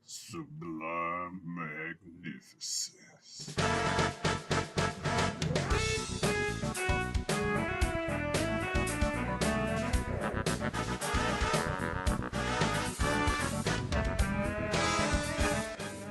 Sublime magnificence.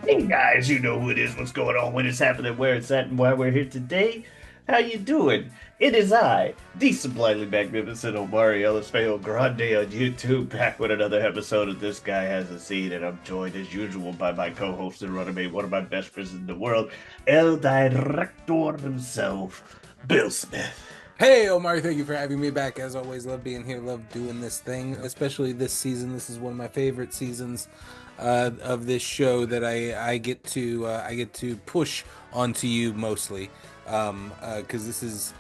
Hey guys, you know who it is, what's going on, when it's happening, where it's at, and why we're here today. How you doing? It is I, the sublimely magnificent Omari Ellisfail Grande on YouTube, back with another episode of This Guy Has a Scene, and I'm joined as usual by my co-host and running one of my best friends in the world, El Director himself, Bill Smith. Hey, Omar, thank you for having me back. As always, love being here, love doing this thing, especially this season. This is one of my favorite seasons of this show that I get to push onto you mostly, because this is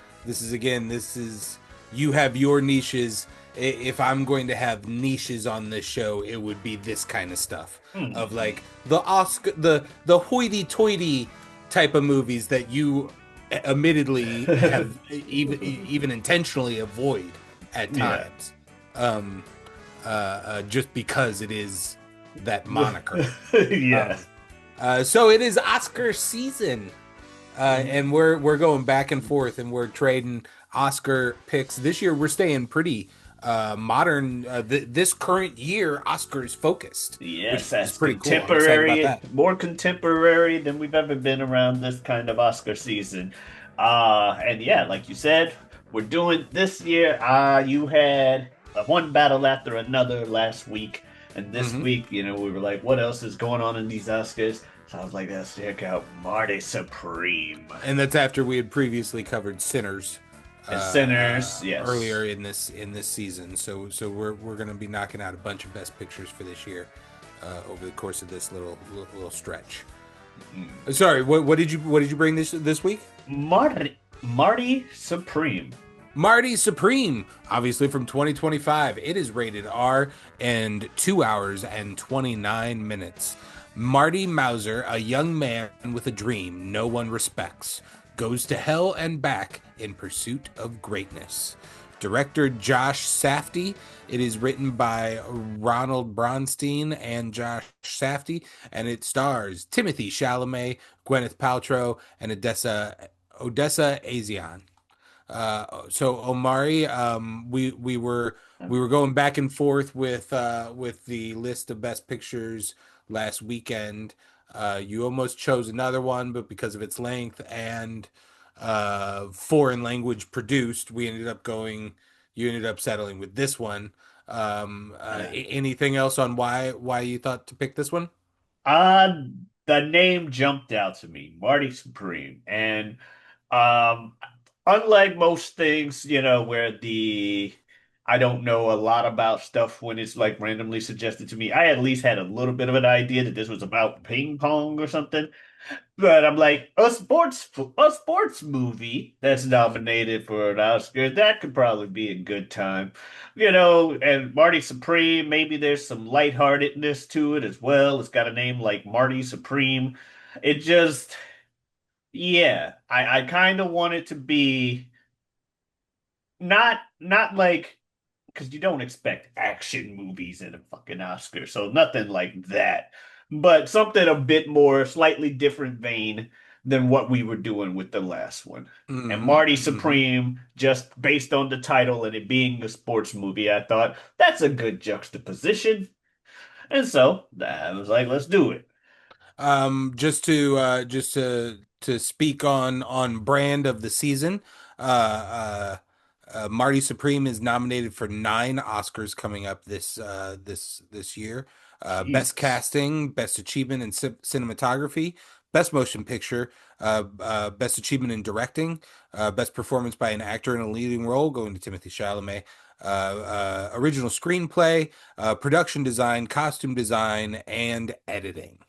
you have your niches. If I'm going to have niches on this show, it would be this kind of stuff of Hmm. like the Oscar, the hoity-toity type of movies that you admittedly have even intentionally avoid at Yeah. times, um, just because it is that moniker. Yeah. Um, so it is Oscar season, and we're going back and forth, and we're trading Oscar picks. This year, we're staying pretty modern. This current year, Oscars focused, which Yes, is that's pretty cool. I'm excited about contemporary, that. more contemporary than we've ever been around this kind of Oscar season. And yeah, like you said, we're doing this year. You had one battle after another last week, and this hmm week, we were like, what else is going on in these Oscars? So I was like, let's check out Marty Supreme And that's after we had previously covered Sinners and Sinners. Yes. earlier in this season. So we're going to be knocking out a bunch of best pictures for this year over the course of this little stretch. Mm. Sorry, what did you bring this week? Marty Supreme. Marty Supreme, obviously from 2025. It is rated R and 2 hours and 29 minutes. Marty Mauser, a young man with a dream no one respects, goes to hell and back in pursuit of greatness. Director Josh Safdie. It is written by Ronald Bronstein and Josh Safdie, and it stars Timothy Chalamet, Gwyneth Paltrow, and Odessa Asian. So Omari, we were going back and forth with the list of best pictures last weekend. You almost chose another one, but because of its length and foreign language produced, we ended up going. You ended up settling with this one. Anything else on why you thought to pick this one? Uh, the name jumped out to me, Marty Supreme. And um, unlike most things, where I don't know a lot about stuff when it's like randomly suggested to me, I at least had a little bit of an idea that this was about ping pong or something. But I'm like, a sports movie that's nominated for an Oscar, that could probably be a good time. And Marty Supreme, maybe there's some lightheartedness to it as well. It's got a name like Marty Supreme. It just, yeah, I kind of want it to be not like because you don't expect action movies in a fucking Oscar, so nothing like that. But something a bit more, slightly different vein than what we were doing with the last one. And hmm Marty hmm Supreme, just based on the title and it being a sports movie, I thought that's a good juxtaposition. And so I was like, let's do it. Just to speak on brand of the season, Marty Supreme is nominated for 9 Oscars coming up this year. Best Jesus. casting, best achievement in cinematography, best motion picture, best achievement in directing, best performance by an actor in a leading role going to Timothy Chalamet. Original screenplay, production design, costume design, and editing.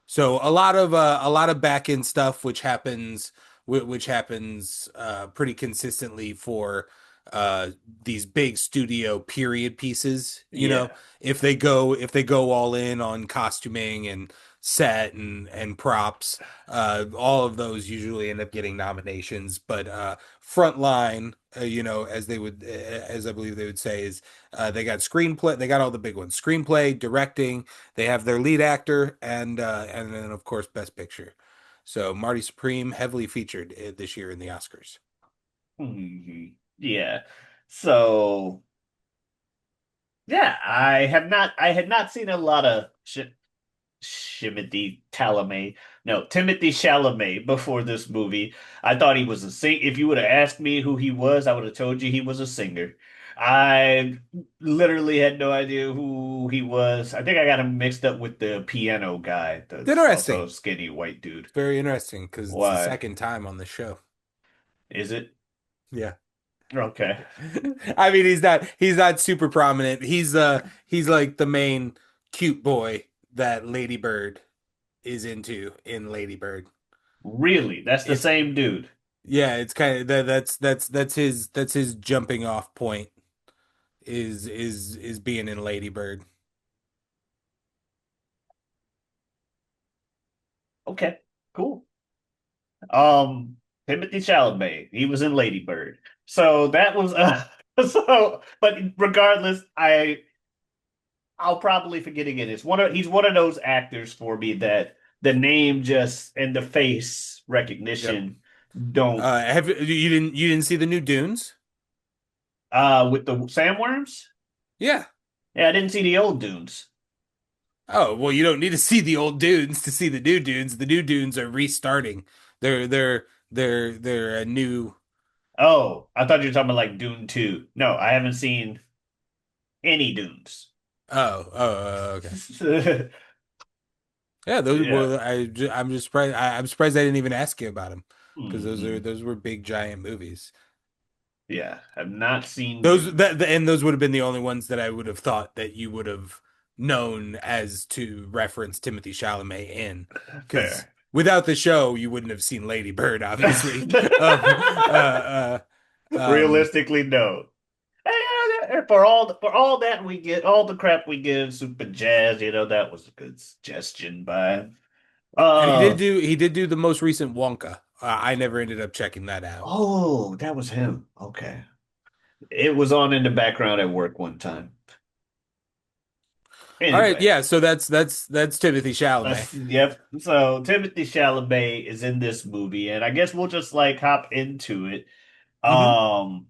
So a lot of back end stuff, which happens pretty consistently for uh these big studio period pieces, Yeah. if they go all in on costuming and set and props, all of those usually end up getting nominations. But frontline, as I believe they would say, is they got screenplay, they got all the big ones: screenplay, directing, they have their lead actor, and then of course best picture. So Marty Supreme heavily featured this year in the Oscars. Yeah. So yeah, I had not seen a lot of Timothy Chalamet. No, Timothy Chalamet before this movie. I thought he was a sing. If you would have asked me who he was, I would have told you he was a singer. I literally had no idea who he was. I think I got him mixed up with the piano guy, It's that's also interesting. a skinny white dude. It's very interesting because it's the Why? second time on the show. Is it? Yeah. Okay. I mean, he's not super prominent. He's like the main cute boy that Lady Bird is into in Lady Bird. Really? That's the It's same dude. Yeah, it's kind of that's his jumping off point is being in Lady Bird. Okay. Cool. Um, Timothy Chalamet, he was in Lady Bird. So that was so but regardless, I'll probably forget again. He's one of those actors for me that the name just and the face Yep. recognition don't Have you didn't see the new Dunes? with the sandworms? Yeah. Yeah, I didn't see the old dunes. Oh, well, you don't need to see the old dunes to see the new dunes. The new dunes are restarting. They're a new. Oh, I thought you were talking about like Dune 2. No, I haven't seen any dunes. Okay. Yeah, those Yeah. were. I'm just surprised. I'm surprised I didn't even ask you about them because Mhm. those were big giant movies. Yeah, I've not seen Dune. And those would have been the only ones that I would have thought that you would have known as to reference Timothy Chalamet in, because Fair. without the show you wouldn't have seen Lady Bird, obviously. Um, um, Realistically, no. For all that we get, all the crap we give Super Jazz, that was a good suggestion by him. and Uh he did do the most recent Wonka. I never ended up checking that out. oh, that was him. Okay. It was on in the background at work one time. All right, Anyway, yeah, so that's Timothy Chalamet. yep. So Timothy Chalamet is in this movie, and I guess we'll just like hop into it. Hmm. Um,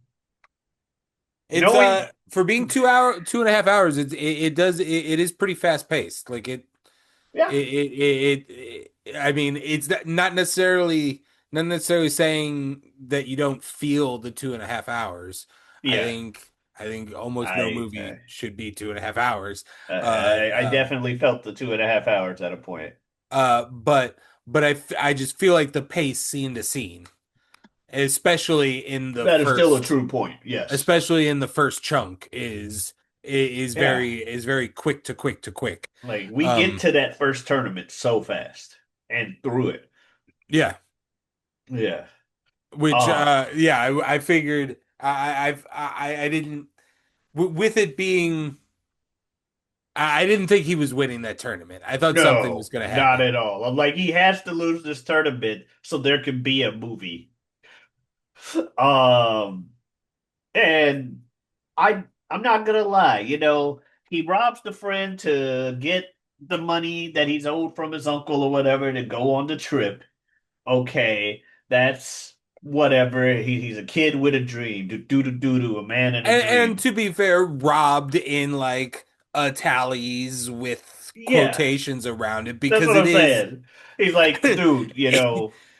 It's knowing, for being 2.5 hours, it is pretty fast paced. Like yeah, I mean, it's not necessarily saying that you don't feel the 2.5 hours. yeah. I think almost no I, movie should be 2.5 hours. Uh, I uh, definitely felt the 2.5 hours at a point. but I just feel like the pace scene to scene, especially in the That is still a first, true point. Yes. especially in the first chunk, Yeah. is very quick to quick to quick. Like we get Um, to that first tournament so fast and through it. yeah. Yeah. Which Uh yeah, I figured I didn't with it being I didn't think he was winning that tournament. I thought something was no, going to not happen. at all. I'm like he has to lose this tournament so there can be a movie. Um and I'm not gonna lie, he robs the friend to get the money that he's owed from his uncle or whatever to go on the trip. Okay, that's whatever. He's a kid with a dream. Do, a man in a And dream. to be fair, robbed in like tallies with Yeah, quotations around it that's because what it I'm is saying. He's like, dude,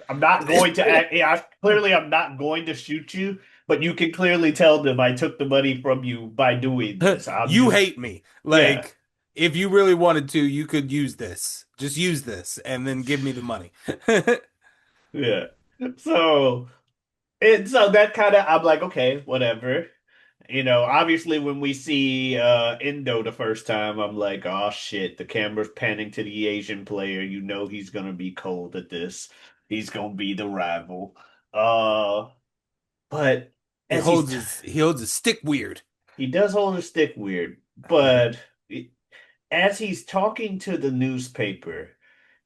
I'm not going to act. Yeah, clearly, I'm not going to shoot you, but you can clearly tell them I took the money from you by doing this. I'm you just, hate me. yeah, Like if you really wanted to, you could use this. Just use this and then give me the money. yeah. So, so that kind of, I'm like, okay, whatever. Obviously when we see Indo the first time, I'm like, oh shit, the camera's panning to the Asian player. He's gonna be cold at this. He's gonna be the rival. Uh, but as he's He holds his stick weird. he does hold his stick weird, but as he's talking to the newspaper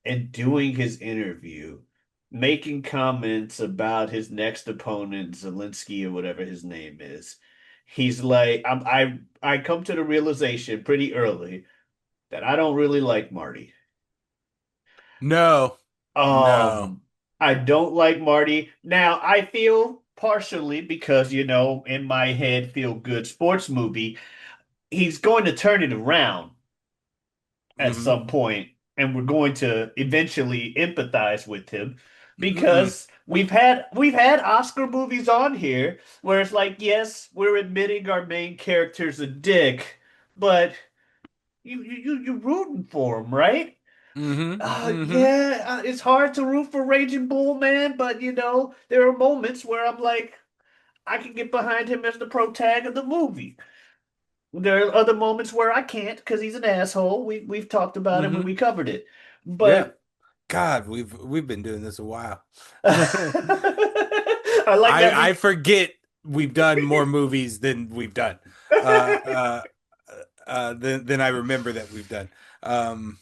and doing his interview, making comments about his next opponent, Zelensky or whatever his name is, he's like, I come to the realization pretty early that I don't really like Marty. No, no. Um, I don't like Marty. Now, I feel partially because, in my head, feel good sports movie, he's going to turn it around at Mm-hmm. some point, and we're going to eventually empathize with him Mm-mm. because we've had Oscar movies on here where it's like, yes, we're admitting our main character's a dick, but you're rooting for him, right? Mm-hmm. Mm-hmm. Yeah, it's hard to root for Raging Bull, man, but there are moments where I'm like, I can get behind him as the protag of the movie. There are other moments where I can't because he's an asshole. We've talked about it when Mm-hmm. we covered it. Yeah. But God, we've been doing this a while. I like that I we forget we've done more movies than we've done. Uh, uh, than I remember that we've done.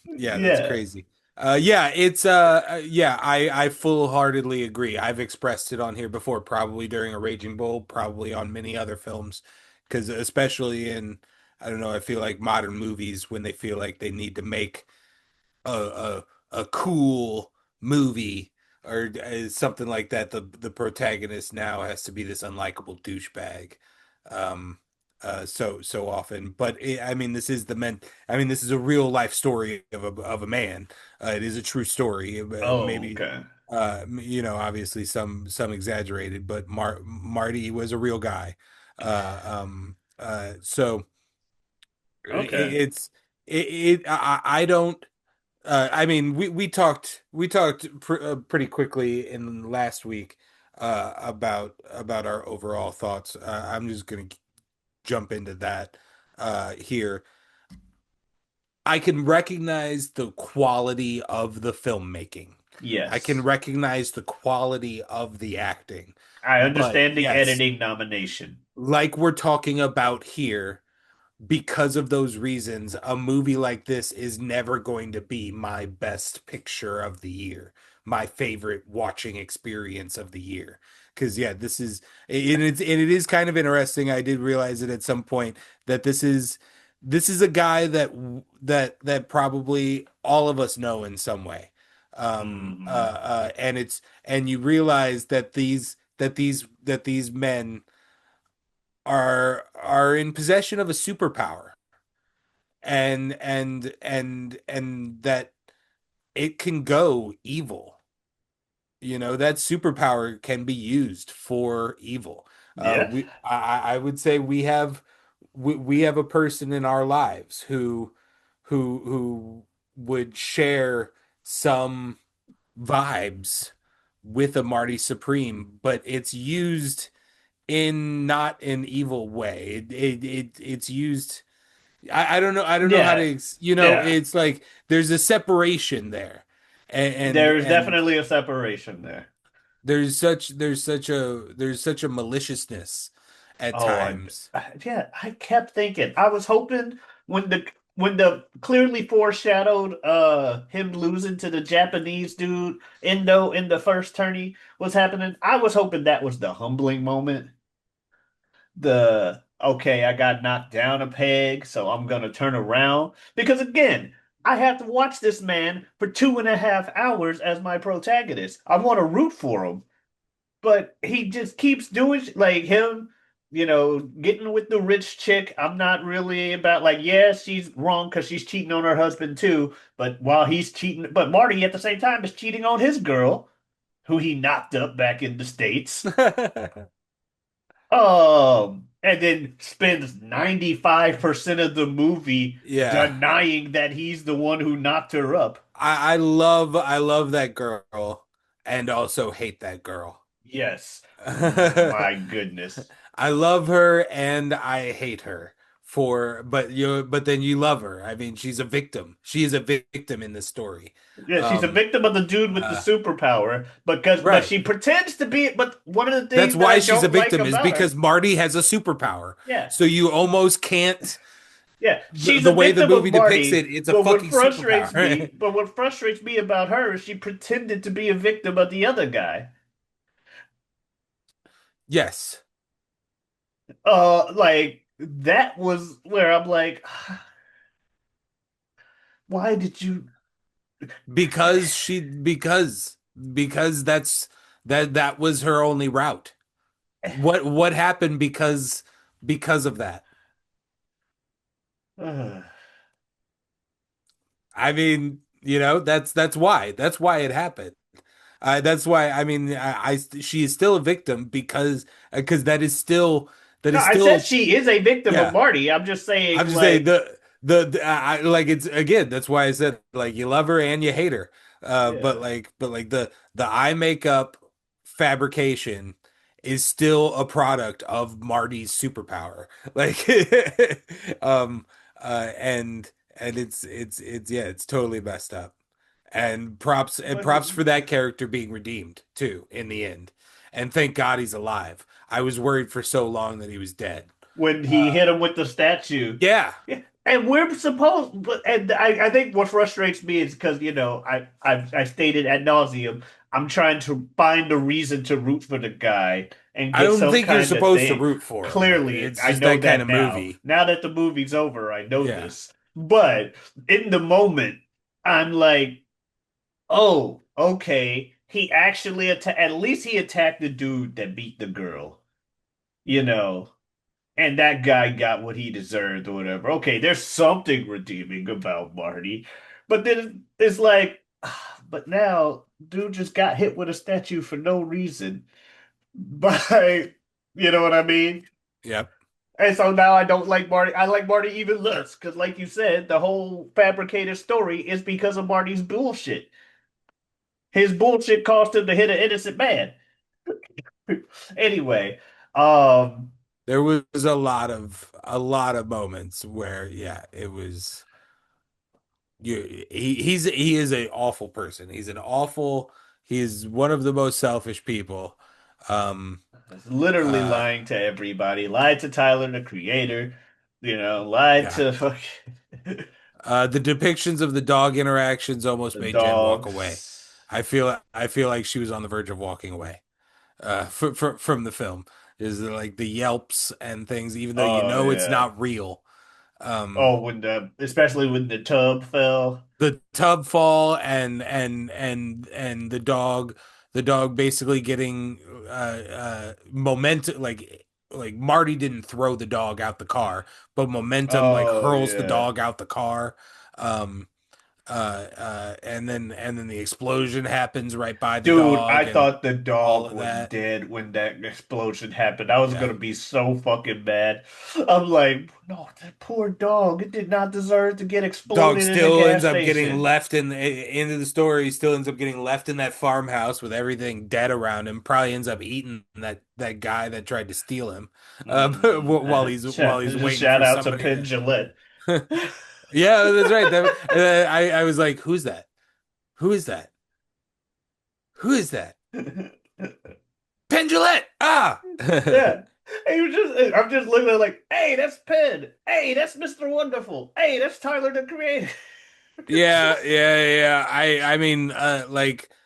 Yeah, that's yeah. crazy. Yeah, it's yeah, I full-heartedly agree. I've expressed it on here before, probably during a Raging Bull, probably on many other films, because especially in, I don't know, I feel like modern movies when they feel like they need to make a a cool movie or something like that, the protagonist now has to be this unlikable douchebag. Um, so often, but I mean, this is the men. I mean, this is a real life story of a man. It is a true story. Oh, Maybe, okay. obviously some exaggerated, but Marty was a real guy. So Okay. it's I don't. I mean, we talked pretty quickly in last week about our overall thoughts. I'm just gonna jump into that here. I can recognize the quality of the filmmaking. I can Yes. recognize the quality of the acting. I But understand the yes, editing nomination. like we're talking about here, because of those reasons, a movie like this is never going to be my best picture of the year, my favorite watching experience of the year. Because yeah, this is and it is kind of interesting. I did realize it at some point that this is a guy that probably all of us know in some way. Hmm. And you realize that these men are in possession of a superpower and that it can go evil. That superpower can be used for evil. Yeah. I would say we have a person in our lives who would share some vibes with a Marty Supreme, but it's used in not an evil way. It's used. I don't know how to. Yeah. Yeah. It's like there's a separation there, There's and definitely a separation there. there's such a maliciousness at Oh, times. yeah, I kept thinking. I was hoping when the clearly foreshadowed him losing to the Japanese dude in the first tourney was happening. I was hoping that was the humbling moment. The okay, I got knocked down a peg, so I'm gonna turn around. Because again, I have to watch this man for 2.5 hours as my protagonist. I want to root for him. But he just keeps doing like him, getting with the rich chick. I'm not really about like, yeah, she's wrong because she's cheating on her husband too. But while he's cheating, but Marty at the same time is cheating on his girl, who he knocked up back in the States. And then spends 95% of the movie Yeah, denying that he's the one who knocked her up. I love that girl, and also hate that girl. Yes. My goodness. I love her and I hate her but then you love her. I mean, she's a victim. She is a victim in this story. Yeah, she's a Um, victim of the dude with the uh, superpower, but right. she pretends to be. But one of the That's things that why I she's a don't like victim is about her, because Marty has a superpower. yeah, So you almost can't yeah, she's the a way the victim of movie depicts Marty. it, it's a fucking superpower. But what frustrates me about her is she pretended to be a victim of the other guy. Yes. Like that was where I'm like, why did you? Because that was her only route. What happened because of that? I mean, that's why. That's why it happened. That's why I mean she is still a victim because that No, is I said still she is a victim of yeah. Marty. I'm just I'm saying, just saying like, like it's again. That's why I said like you love her and you hate her. yeah. But like the eye makeup fabrication is still a product of Marty's superpower. Like, um, and it's yeah, it's totally messed up. And But props for that character being redeemed too in the end. And thank God he's alive. I was worried for so long that he was dead. when he Uh, hit him with the statue. yeah. Yeah. And we're supposed, but and I think what frustrates me is because I stated ad nauseum, I'm trying to find a reason to root for the guy and I get don't some think you're kind of supposed to thing. root for him. Clearly, It's I just know that kind that of now. movie. Now that the movie's over, I know Yeah. this. But in the moment, I'm like, oh, okay. He actually at least he attacked the dude that beat the girl, you know. And that guy got what he deserved or whatever. Okay, there's something redeeming about Marty. But then it's like, but now dude just got hit with a statue for no reason. By, you know what I mean? Yep. And so now I don't like Marty. I like Marty even less because, like you said, the whole fabricated story is because of Marty's bullshit. His bullshit caused him to hit an innocent man. Anyway, um, There was a lot of moments where yeah, it was he is an awful person. He's one of the most selfish people. Um literally uh lying to everybody, lied to Tyler, the creator, lied yeah. to The depictions of the dog interactions almost the made Jen walk dog. away. I feel like she was on the verge of walking away. From the film is like the yelps and things, even though you Oh know it's yeah. not real. Um, Oh, especially when the tub fell. the tub fall and the dog basically getting momentum like Marty didn't throw the dog out the car, but momentum like Oh hurls the yeah. dog out the car. Um, and then the explosion happens right by the Dude, dog I and thought the all dog of was that. dead when that explosion happened. I was Yeah. gonna be so fucking mad. I'm like, no, that poor dog. It did not deserve to get Dog exploded in a still ends gas up getting station. left in the end of the story. He still ends up getting left in that farmhouse with everything dead around him. Probably ends up eating that guy that tried to steal him, while he's Just waiting shout for out to somebody Penn Jillette. to. Yeah, that's right. I was like, who's that? Who is that? Who is that? Pendulette. Ah. Yeah. I'm just looking at it like, hey, that's Penn. Hey, that's Mr. Wonderful. Hey, that's Tyler the Creator. Yeah. I mean,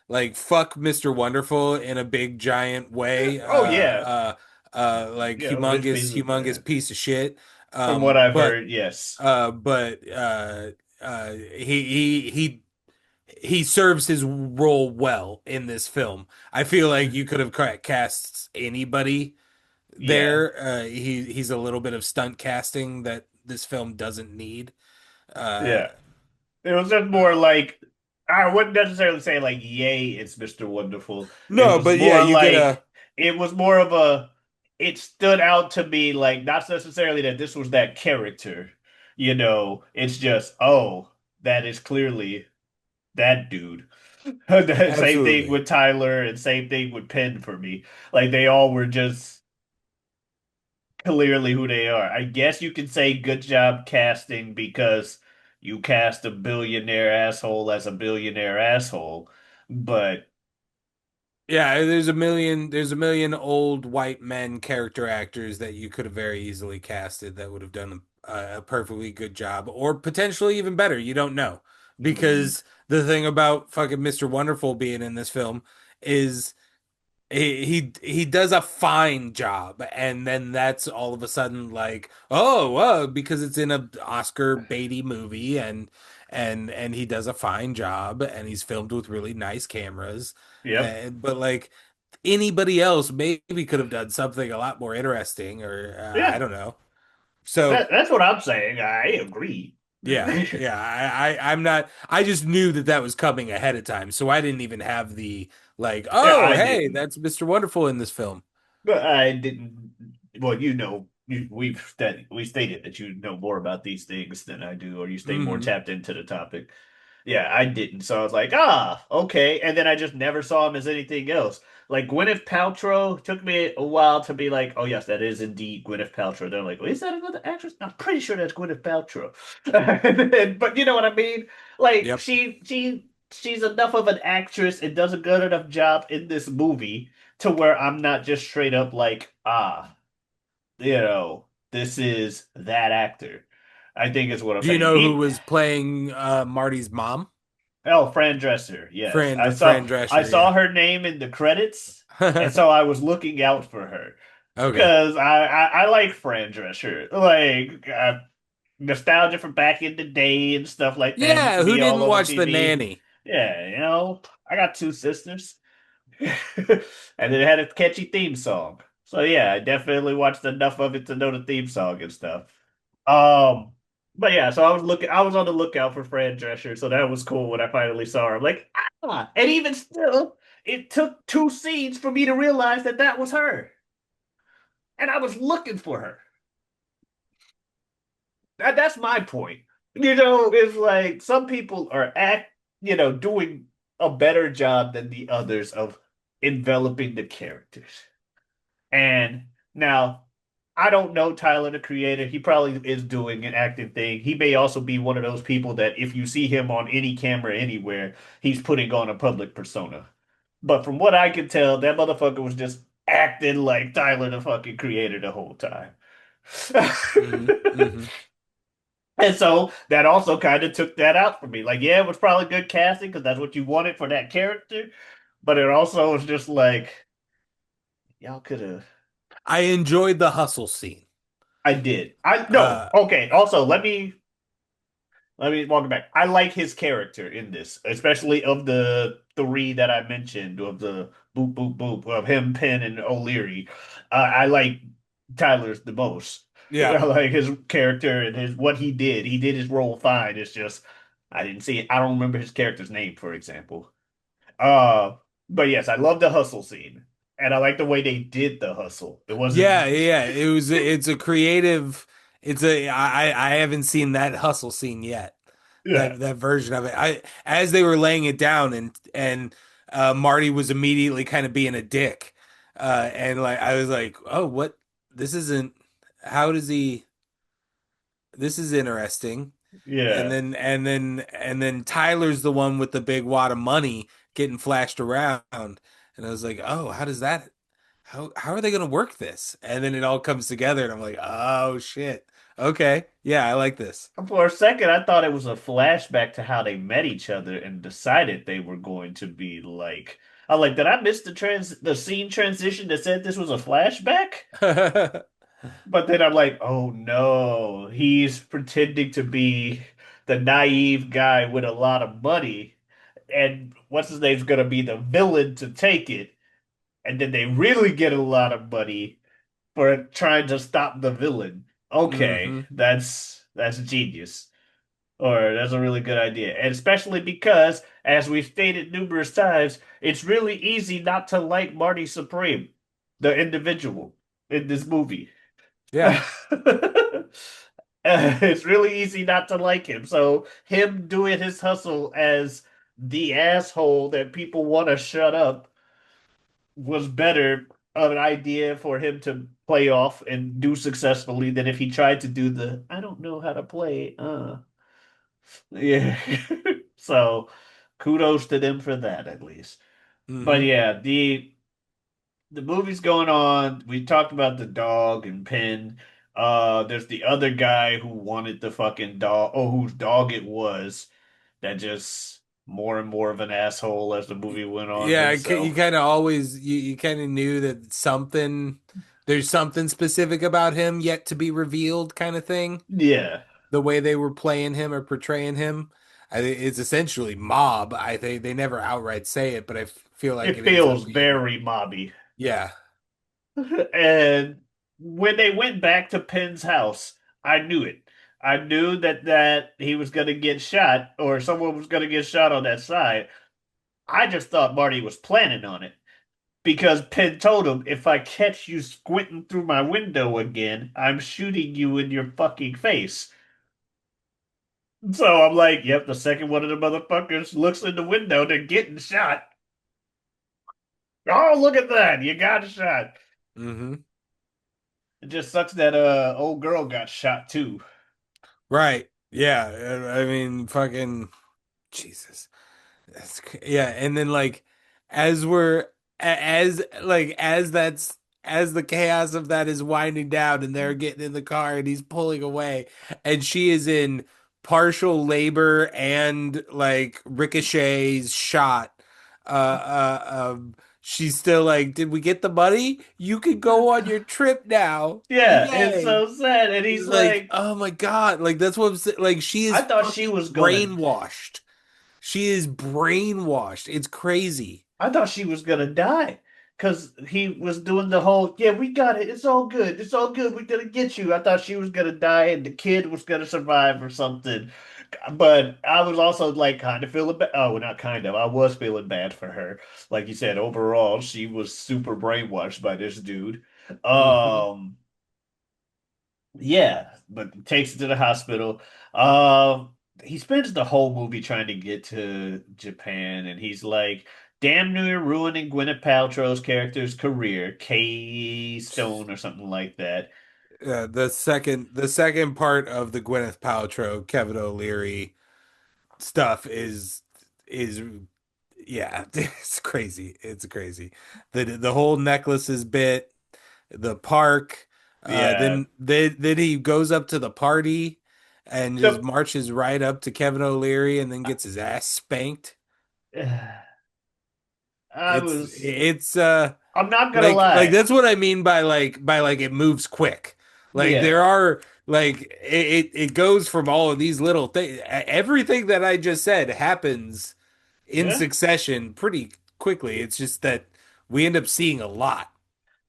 like fuck Mr. Wonderful in a big giant way. Oh yeah. Like Rich piece of humongous piece of shit. from what I've But heard, yes. but he serves his role well in this film. I feel like you could have cast anybody Yeah. there. He's a little bit of stunt casting that this film doesn't need. Uh, Yeah. It was just more like I wouldn't necessarily say like, yay, it's Mr. Wonderful. It no, was but yeah, more you get like a it was more of a it stood out to me like not necessarily that this was that character. It's just, oh, that is clearly that dude. Same thing absolutely. with Tyler and same thing with Penn for me. Like they all were just clearly who they are. I guess you could say good job casting because you cast a billionaire asshole as a billionaire asshole. But Yeah, there's a million old white men character actors that you could have very easily casted that would have done a perfectly good job, or potentially even better. You don't know. mm, Because the thing about fucking Mr. Wonderful being in this film is he does a fine job, and then that's all of a sudden like, oh, because it's in a Oscar baity movie, and he does a fine job, and he's filmed with really nice cameras. yep. But like anybody else maybe could have done something a lot more interesting, or I Yeah. don't know. So That's what I'm saying. I agree. yeah, I'm not. I just knew that that was coming ahead of time, so I didn't even have the like, Yeah, oh, I hey, didn't. that's Mr. Wonderful in this film. But I didn't. Well, we stated that you know more about these things than I do, or you stay more Hmm. tapped into the topic. Yeah, I didn't. So I was like, okay. And then I just never saw him as anything else. Like Gwyneth Paltrow took me a while to be like, oh yes, that is indeed Gwyneth Paltrow. They're like, well, is that another actress? I'm pretty sure that's Gwyneth Paltrow. But you know what I mean? Like Yep. she's enough of an actress and does a good enough job in this movie to where I'm not just straight up like, this is that actor. I think is what I'm Do you saying. know who was playing Marty's mom? Oh, Fran Dresser. Yes. Fran I Drescher, saw yeah. her name in the credits, and so I was looking out for her Okay. because I like Fran Drescher. Like nostalgia from back in the day and stuff like that used to Yeah, who be all didn't over watch The TV. Nanny? Yeah, I got two sisters. And it had a catchy theme song. So yeah, I definitely watched enough of it to know the theme song and stuff. Um, but yeah, so I was on the lookout for Fran Drescher, so that was cool when I finally saw her. I'm like, and even still, it took two scenes for me to realize that that was her, and I was looking for her. That's my point. It's like some people are doing a better job than the others of enveloping the characters. And now, I don't know Tyler, the creator. He probably is doing an acting thing. He may also be one of those people that if you see him on any camera anywhere, he's putting on a public persona. But from what I can tell, that motherfucker was just acting like Tyler, the fucking creator, the whole time. Hmm. Hmm. And so that also kind of took that out for me. Like, yeah, it was probably good casting because that's what you wanted for that character. But it also was just like, y'all could have. I enjoyed the hustle scene. I did. I no. Uh, Okay. Also, let me walk it back. I like his character in this, especially of the three that I mentioned of the boop boop boop of him, Penn, and O'Leary. I like Tyler's the most. yeah. I like his character and his what he did. He did his role fine. It's just I didn't see it. I don't remember his character's name, for example. Uh, but yes, I love the hustle scene, and I like the way they did the hustle. It Yeah, wasn't. yeah. It's a creative, I haven't seen that hustle scene yet. Yeah, That version of it. As they were laying it down, and Marty was immediately kind of being a dick. And like I was like, "Oh, what? This isn't how does he this is interesting." yeah. And then Tyler's the one with the big wad of money getting flashed around. And I was like, "Oh, how does that how are they going to work this?" And then it all comes together, and I'm like, "Oh shit. Okay. Yeah, I like this." For a second, I thought it was a flashback to how they met each other and decided they were going to be like. I'm like, did I miss the scene transition that said this was a flashback? But then I'm like, oh no, he's pretending to be the naive guy with a lot of money, and what's his name's gonna be the villain to take it, and then they really get a lot of money for trying to stop the villain. Okay, Hmm. that's genius. Or that's a really good idea. And especially because, as we've stated numerous times, it's really easy not to like Marty Supreme, the individual in this movie. Yeah. It's really easy not to like him. So him doing his hustle as the asshole that people want to shut up was better. of an idea for him to play off and do successfully than if he tried to do the I don't know how to play. Yeah. So kudos to them for that at least. But Hmm. yeah, the movie's going on. We talked about the dog and Penn. There's the other guy who wanted the fucking dog, or whose dog it was, that just more and more of an asshole as the movie went on Yeah, you himself. kind of always you kind of knew that there's something specific about him yet to be revealed, kind of thing. Yeah, The way they were playing him or portraying him, I think it's essentially mob. I think they never outright say it, but I feel like it it ends up feels being. very mobby. Yeah. And when they went back to Penn's house, I knew it. I knew that he was going to get shot or someone was going to get shot on that side. I just thought Marty was planning on it because Penn told him, if I catch you squinting through my window again, I'm shooting you in your fucking face. So I'm like, yep, the second one of the motherfuckers looks in the window, they're getting shot. Oh, look at that. You got shot. Hmm. It just sucks that old girl got shot too. Right. Yeah. I mean, fucking Jesus. Yeah, and then like as we're as the chaos of that is winding down and they're getting in the car and he's pulling away and she is in partial labor and like Ricochet's shot. She's still like, did we get the money? You can go on your trip now. Yeah, it's Yay. so sad. And he's Like, like, oh my God. Like that's what I'm saying. Like she I is thought she fucking was gonna brainwashed. She is brainwashed. It's crazy. I thought she was gonna die because he was doing the whole, yeah, we got it. It's all good. It's all good. We're gonna get you. I thought she was gonna die and the kid was gonna survive or something. But I was also like kind of feeling bad. Oh, well, not kind of. I was feeling bad for her. Like you said, overall, she was super brainwashed by this dude. Hmm. Um, yeah, but takes it to the hospital. Um, he spends the whole movie trying to get to Japan, and he's like damn near ruining Gwyneth Paltrow's character's career, Kay Stone or something like that. The second part of the Gwyneth Paltrow, Kevin O'Leary stuff is yeah, it's crazy. It's crazy. The whole necklaces bit, the park, Yeah. then he goes up to the party and just The, marches right up to Kevin O'Leary and then gets his ass spanked. I It's was, it's I'm not gonna like lie. that's what I mean by like it moves quick. Like Yeah. there are like it goes from all of these little things. Everything that I just said happens in Yeah. succession pretty quickly. It's just that we end up seeing a lot.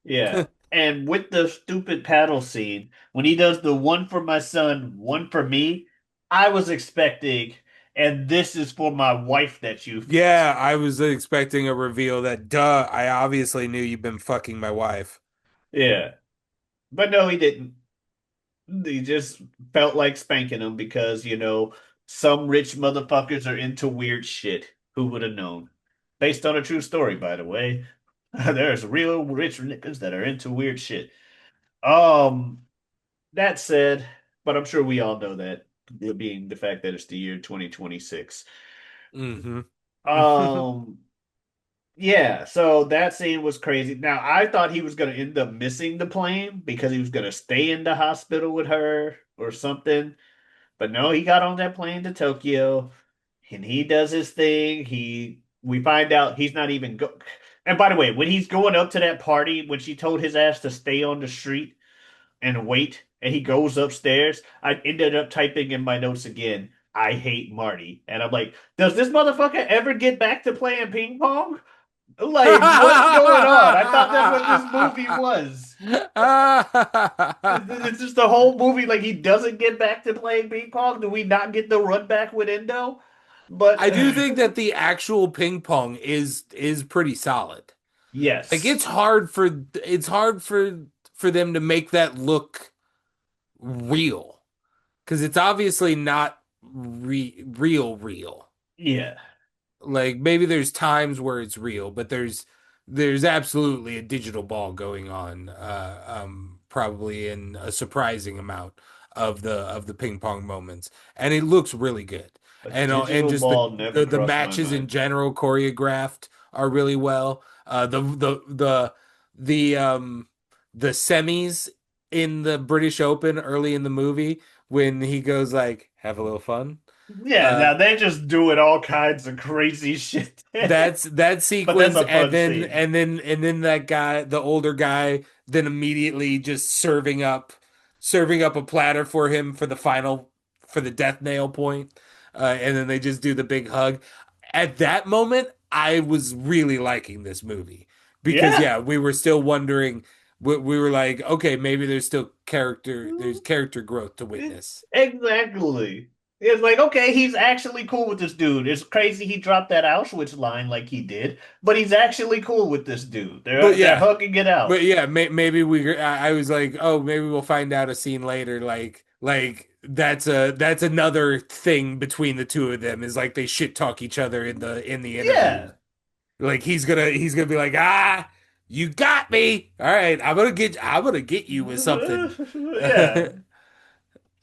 Yeah. And with the stupid paddle scene, when he does the one for my son, one for me, I was expecting, and this is for my wife that you. Yeah, I was expecting a reveal that duh, I obviously knew you've been fucking my wife. Yeah. But no, he didn't. He just felt like spanking him because, some rich motherfuckers are into weird shit. Who would have known? Based on a true story, by the way. There's real rich niggas that are into weird shit. Um, that said, but I'm sure we all know that, being the fact that it's the year 2026. Hmm. Um, yeah, so that scene was crazy. Now, I thought he was going to end up missing the plane because he was going to stay in the hospital with her or something. But no, he got on that plane to Tokyo and he does his thing. We find out he's not even go. And by the way, when he's going up to that party, when she told his ass to stay on the street and wait, and he goes upstairs, I ended up typing in my notes again, I hate Marty. And I'm like, does this motherfucker ever get back to playing ping pong? Like, what's going on? I thought that's what this movie was. It's just the whole movie, like he doesn't get back to playing ping pong. Do we not get the run back with Endo? But I do think that the actual ping pong is pretty solid. Like yes, it's hard for them to make that look real because it's obviously not real. yeah, Like maybe there's times where it's real, but there's there's absolutely a digital ball going on, probably in a surprising amount of the ping pong moments, and it looks really good. A And digital just ball never the crossed my matches in mind. general choreographed are really well. The the semis in the British Open early in the movie when he goes like, "Have a little fun." Yeah, Uh, now they just doing all kinds of crazy shit. that's that But that's sequence, a and fun then scene. and then that guy, the older guy, then immediately just serving up a platter for him for the final, for the death nail point, and then they just do the big hug. At that moment, I was really liking this movie because Yeah. yeah, we were still wondering. We were like, okay, maybe there's character growth to witness. Exactly. It's like, okay, he's actually cool with this dude. It's crazy he dropped that Auschwitz line like he did, but he's actually cool with this dude. But They're yeah, hugging it out. maybe I was like, oh, maybe we'll find out a scene later. Like that's another thing between the two of them is like they shit talk each other in the interviews. Yeah. Like he's gonna be like, ah, you got me. All right, I'm gonna get you with something, Yeah.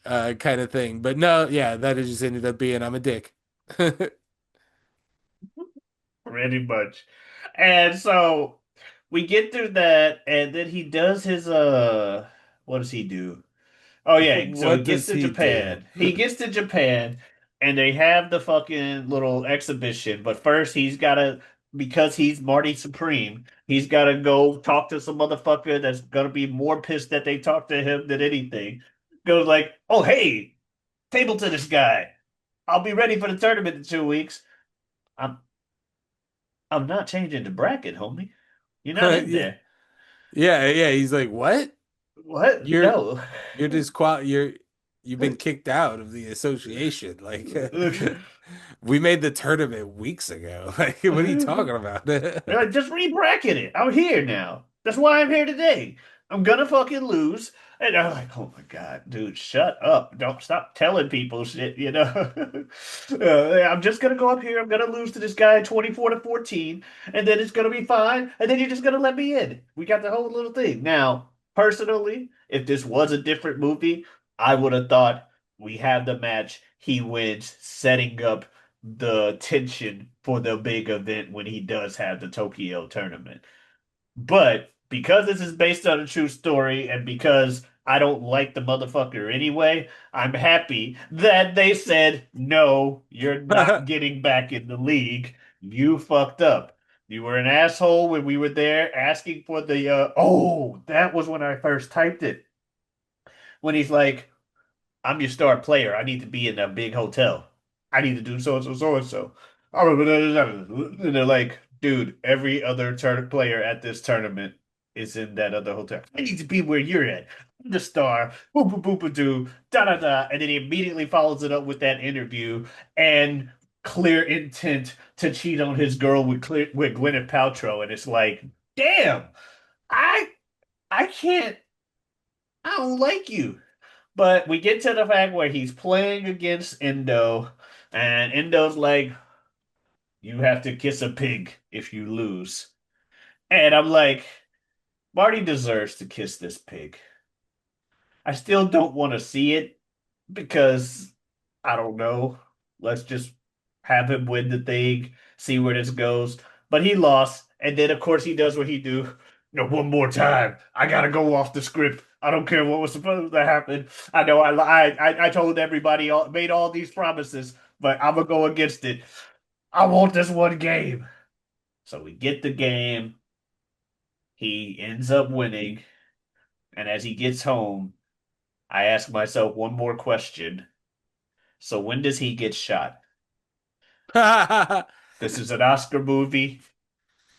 kind of thing. But no, yeah, that just ended up being I'm a dick. Pretty much. And so we get through that, and then he does his what does he do? Oh yeah, so he What gets does to he do? Japan. He gets to Japan and they have the fucking little exhibition, but first he's gotta because he's Marty Supreme, he's gotta go talk to some motherfucker that's gonna be more pissed that they talked to him than anything. Goes like, oh hey, table tennis guy. I'll be ready for the tournament in 2 weeks. I'm I'm not changing the bracket, homie. You're not in Yeah, there. yeah. He's like, what? What? You're No. you've been kicked out of the association. Like we made the tournament weeks ago. Like what are you talking about? They're like, just re-bracket it. I'm here now. That's why I'm here today. I'm gonna fucking lose. And I'm like, oh my God, dude, shut up. Don't stop telling people shit, you know? I'm just gonna go up here. I'm gonna lose to this guy 24 to 14, and then it's gonna be fine. And then you're just gonna let me in. We got the whole little thing. Now, personally, if this was a different movie, I would have thought we have the match. He wins, setting up the tension for the big event when he does have the Tokyo tournament. But because this is based on a true story and because I don't like the motherfucker anyway, I'm happy that they said, no, you're not getting back in the league. You fucked up. You were an asshole when we were there asking for the, oh, that was when I first typed it. When he's like, I'm your star player. I need to be in a big hotel. I need to do so and so, so and so. And they're like, dude, every other player at this tournament is in that other hotel. I need to be where you're at. I'm the star. Boop, boop, boop, boop, doo, da, da, da. And then he immediately follows it up with that interview and clear intent to cheat on his girl with Gwyneth Paltrow. And it's like, damn, I I can't, I don't like you. But we get to the fact where he's playing against Endo, and Endo's like, you have to kiss a pig if you lose. And I'm like, Marty deserves to kiss this pig. I still don't want to see it because I don't know. Let's just have him win the thing, see where this goes. But he lost, and then of course he does what he do. No, one more time. I gotta go off the script. I don't care what was supposed to happen. I know I told everybody made all these promises, but I'm gonna go against it. I want this one game. So we get the game. He ends up winning, and as he gets home, I ask myself one more question. So when does he get shot? This is an Oscar movie.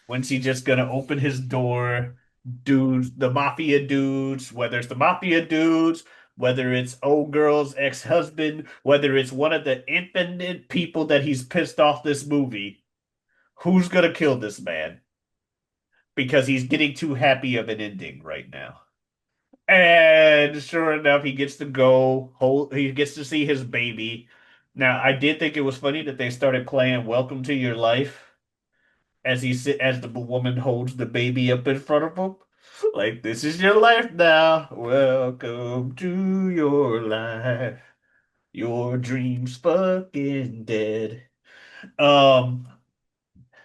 When's he just gonna open his door? Dudes, the mafia dudes, whether it's the mafia dudes, whether it's old girl's ex-husband, whether it's one of the infinite people that he's pissed off this movie, who's gonna kill this man? Because he's getting too happy of an ending right now. And sure enough, he gets to go he gets to see his baby. Now, I did think it was funny that they started playing Welcome to Your Life as the woman holds the baby up in front of him. Like, this is your life now. Welcome to your life. Your dreams fucking dead. Um,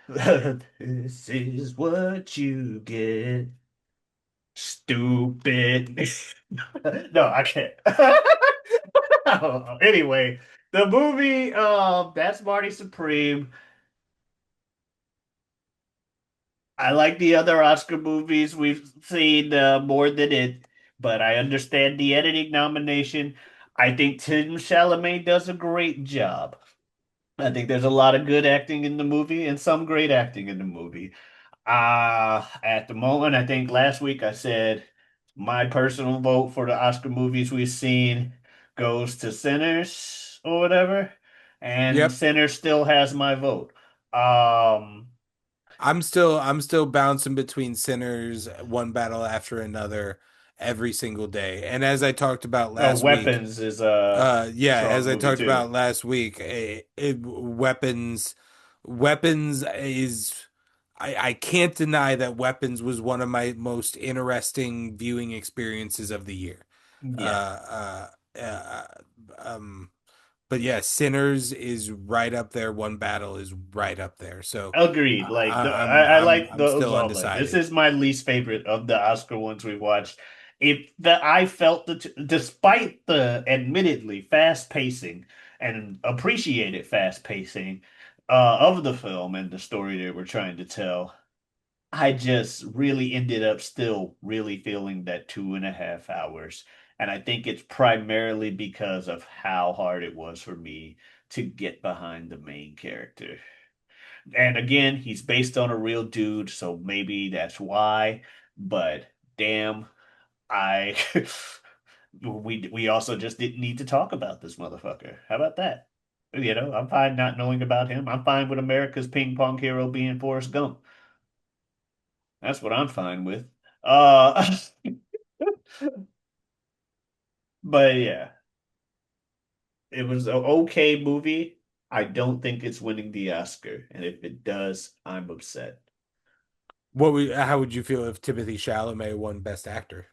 this is what you get. Stupid. No, I can't. Anyway, the movie, that's Marty Supreme. I like the other Oscar movies we've seen more than it, but I understand the editing nomination. I think Tim Chalamet does a great job. I think there's a lot of good acting in the movie and some great acting in the movie. At the moment, I think last week I said my personal vote for the Oscar movies we've seen goes to Sinners or whatever, and Yep. Sinners still has my vote. Um, I'm still bouncing between Sinners, one battle after another every single day. And as I talked about oh, last week, Weapons is a yeah, as strong I movie talked too. about last week, Weapons is I can't deny that Weapons was one of my most interesting viewing experiences of the year. Yeah. Uh, uh, uh, um, but yeah, Sinners is right up there. One Battle is right up there. So Agreed. Like I like I'm those still all that. This undecided. is my least favorite of the Oscar ones we watched. If the I felt that despite the admittedly fast pacing and appreciated fast pacing of the film and the story they were trying to tell, I just really ended up still really feeling that 2.5 hours. And I think it's primarily because of how hard it was for me to get behind the main character. And again, he's based on a real dude, so maybe that's why. But damn, I we also just didn't need to talk about this motherfucker. How about that? I'm fine not knowing about him. I'm fine with America's ping pong hero being Forrest Gump. That's what I'm fine with. Uh, but yeah, it was an okay movie. I don't think it's winning the Oscar, and if it does, I'm upset. How would you feel if Timothy Chalamet won Best Actor?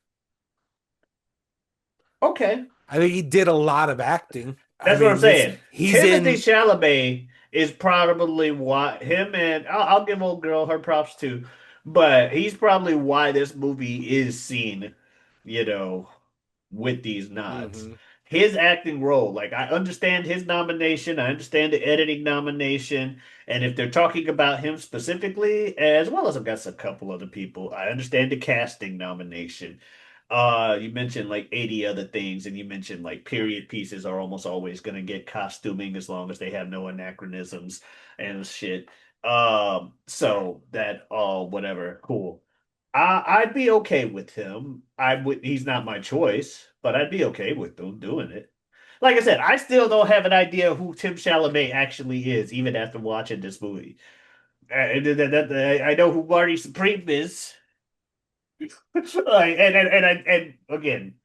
Okay. I think he did a lot of acting. I That's what I'm mean, this saying. he's Timothy in. Chalamet is probably why him and I'll give old girl her props too, but he's probably why this movie is seen, you know, with these nods. Mhm. His acting role, like I understand his nomination, I understand the editing nomination, and if they're talking about him specifically, as well as I guess a couple other people, I understand the casting nomination. You mentioned like 80 other things, and you mentioned like period pieces are almost always gonna get costuming as long as they have no anachronisms and shit. So that all whatever, cool. I'd be okay with him. I would. He's not my choice, but I'd be okay with them doing it. Like I said, I still don't have an idea who Tim Chalamet actually is, even after watching this movie. I know who Marty Supreme is. Like, and again,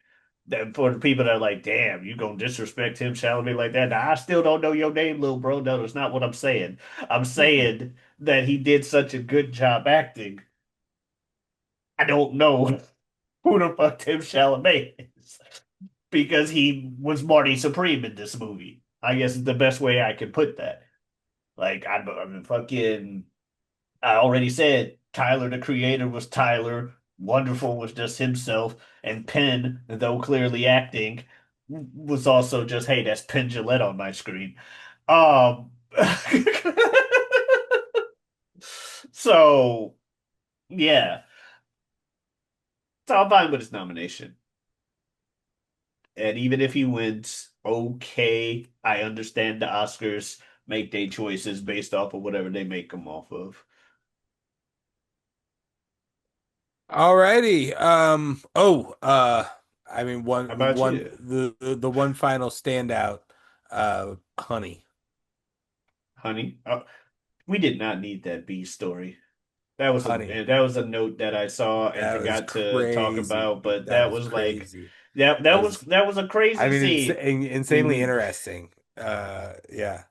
for the people that are like, damn, you gonna disrespect Tim Chalamet like that? Now, I still don't know your name, little bro. No, that's not what I'm saying. I'm saying that he did such a good job acting. I don't know who the fuck Tim Chalamet is because he was Marty Supreme in this movie. I guess is the best way I can put that. Like I'm fucking. I already said Tyler, the creator, was Tyler. Wonderful was just himself, and Penn, though clearly acting, was also just, hey, that's Penn Jillette on my screen. Um, so yeah, so I'm fine with his nomination. And even if he wins, okay, I understand the Oscars make their choices based off of whatever they make them off of. Alrighty. I mean, How about you, the one final standout, Honey. honey? We did not need that B story. Honey. That was a note that I saw and That was forgot to talk crazy. about, but That that was was like crazy. That was, that was a I crazy mean, scene. insanely Mhm. interesting. Yeah.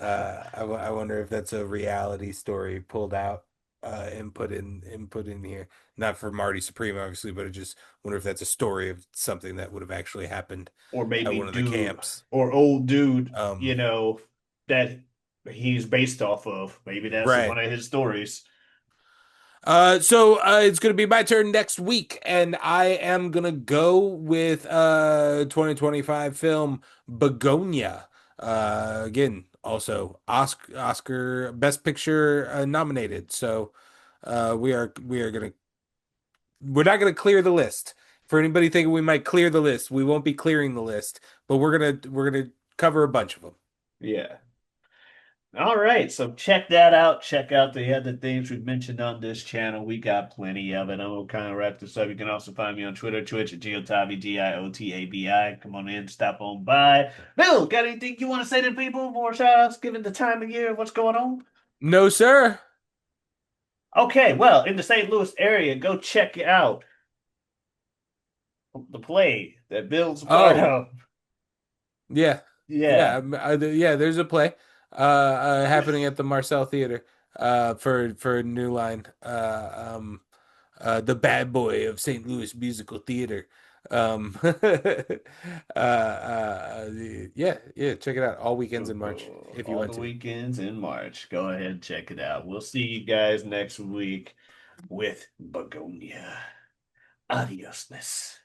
I wonder if that's a reality story pulled out. input in here. Not for Marty Supreme, obviously, but I just wonder if that's a story of something that would have actually happened Or at maybe one of the dude camps. or old dude, Um, that he's based off of. Maybe that's one right. of his stories. So it's gonna be my turn next week, and I am gonna go with 2025 film Begonia. Again, also Oscar Best Picture nominated. So we're not gonna clear the list. For anybody thinking we might clear the list, we won't be clearing the list, but we're gonna cover a bunch of them. Yeah. All right, so check that out. Check out the other things we've mentioned on this channel. We got plenty of it. I'm gonna kind of wrap this up. You can also find me on Twitter, Twitch at Giotabi, Giotabi. Come on in, stop on by. Bill, got anything you want to say to people? More shout outs, given the time of year, what's going on? No, sir. Okay, well, in the St. Louis area, go check out the play that Bill's a part Oh, of. yeah, yeah, Yeah. yeah. There's a play happening at the Marcel Theater for New Line, the bad boy of St. Louis Musical Theater. Yeah, yeah. Check it out all weekends in March if you All want the to. weekends in March. Go ahead and check it out. We'll see you guys next week with Begonia. Adiosness.